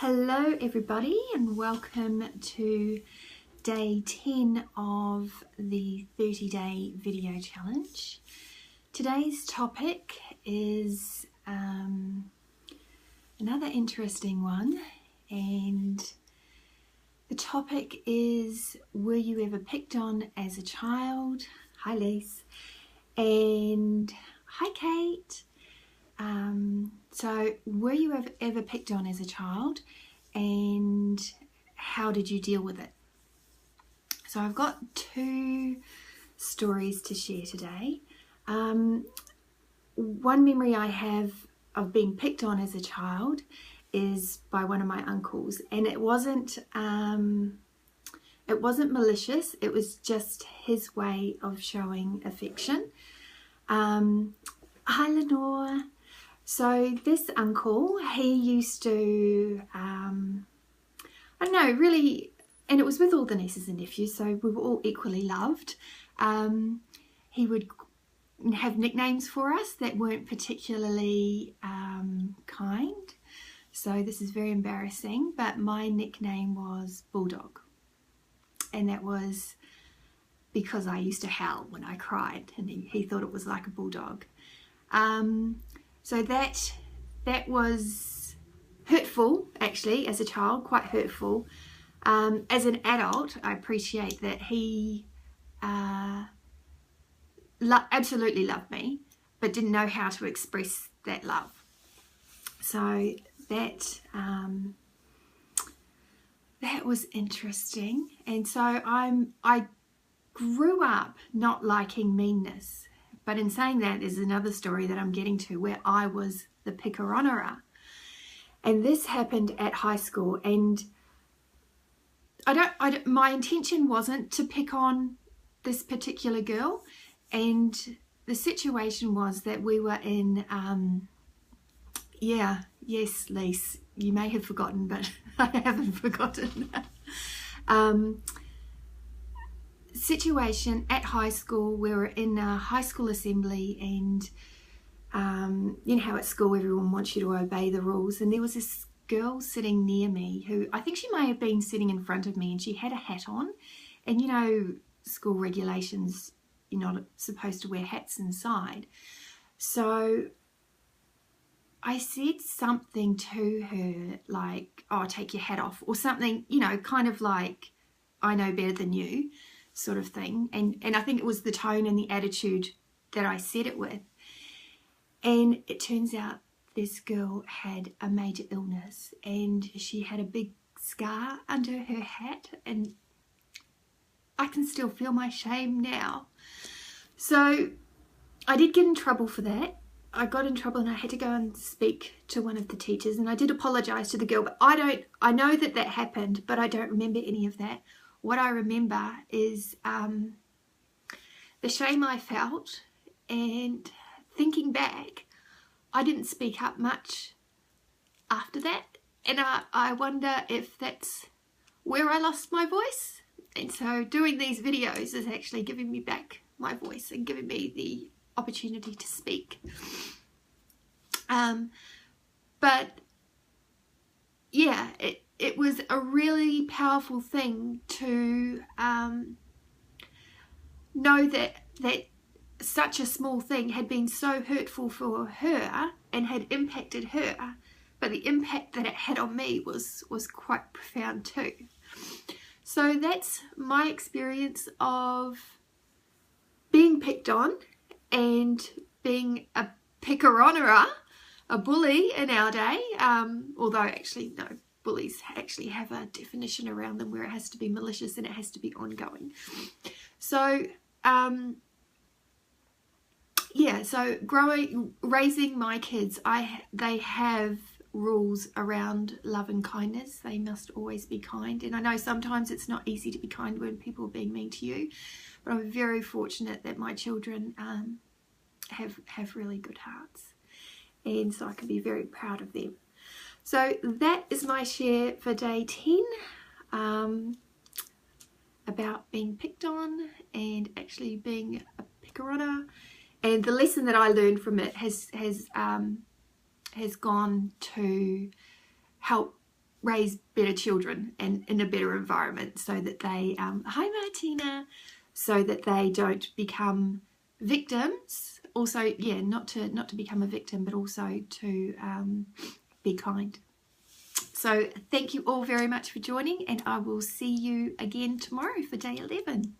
Hello everybody and welcome to day 10 of the 30-day video challenge. Today's topic is another interesting one, and the topic is, were you ever picked on as a child? Hi Lise, and hi Kate. So were you ever picked on as a child, and how did you deal with it? So I've got two stories to share today. One memory I have of being picked on as a child is by one of my uncles, and it wasn't malicious. It was just his way of showing affection. Hi Lenore. So this uncle, he used to, I don't know, really, and it was with all the nieces and nephews, so we were all equally loved. He would have nicknames for us that weren't particularly kind. So this is very embarrassing, but my nickname was Bulldog. And that was because I used to howl when I cried, and he thought it was like a bulldog. So that was hurtful, actually, as a child, quite hurtful. As an adult, I appreciate that he absolutely loved me, but didn't know how to express that love. So that was interesting. And so I grew up not liking meanness. But in saying that, there's another story that I'm getting to where I was the picker-onerer. And this happened at high school, and my intention wasn't to pick on this particular girl. And the situation was that we were in, yes, Lise, you may have forgotten, but I haven't forgotten. Situation at high school. We were in a high school assembly, and you know how at school everyone wants you to obey the rules, and there was this girl sitting near me who I think she may have been sitting in front of me, and she had a hat on, and you know, school regulations, you're not supposed to wear hats inside. So I said something to her like, oh, take your hat off, or something, you know, kind of like, I know better than you, sort of thing. And I think it was the tone and the attitude that I said it with. And it turns out this girl had a major illness, and she had a big scar under her hat, and I can still feel my shame now. So I did get in trouble for that. I got in trouble, and I had to go and speak to one of the teachers, and I did apologize to the girl, but I know that happened, but I don't remember any of that. What I remember is the shame I felt, and thinking back, I didn't speak up much after that, and I wonder if that's where I lost my voice. And so doing these videos is actually giving me back my voice and giving me the opportunity to speak. But yeah, it was a really powerful thing to know that such a small thing had been so hurtful for her and had impacted her, but the impact that it had on me was quite profound too. So that's my experience of being picked on and being a picker-onerer, a bully in our day, although actually no, bullies actually have a definition around them where it has to be malicious and it has to be ongoing. So yeah, so raising my kids, they have rules around love and kindness. They must always be kind, and I know sometimes it's not easy to be kind when people are being mean to you, but I'm very fortunate that my children have really good hearts, and so I can be very proud of them. So that is my share for day 10, about being picked on and actually being a picker-onerer. And the lesson that I learned from it has gone to help raise better children and in a better environment, so that they hi Martina, so that they don't become victims. Also, yeah, not to become a victim, but also to be kind. So thank you all very much for joining, and I will see you again tomorrow for day 11.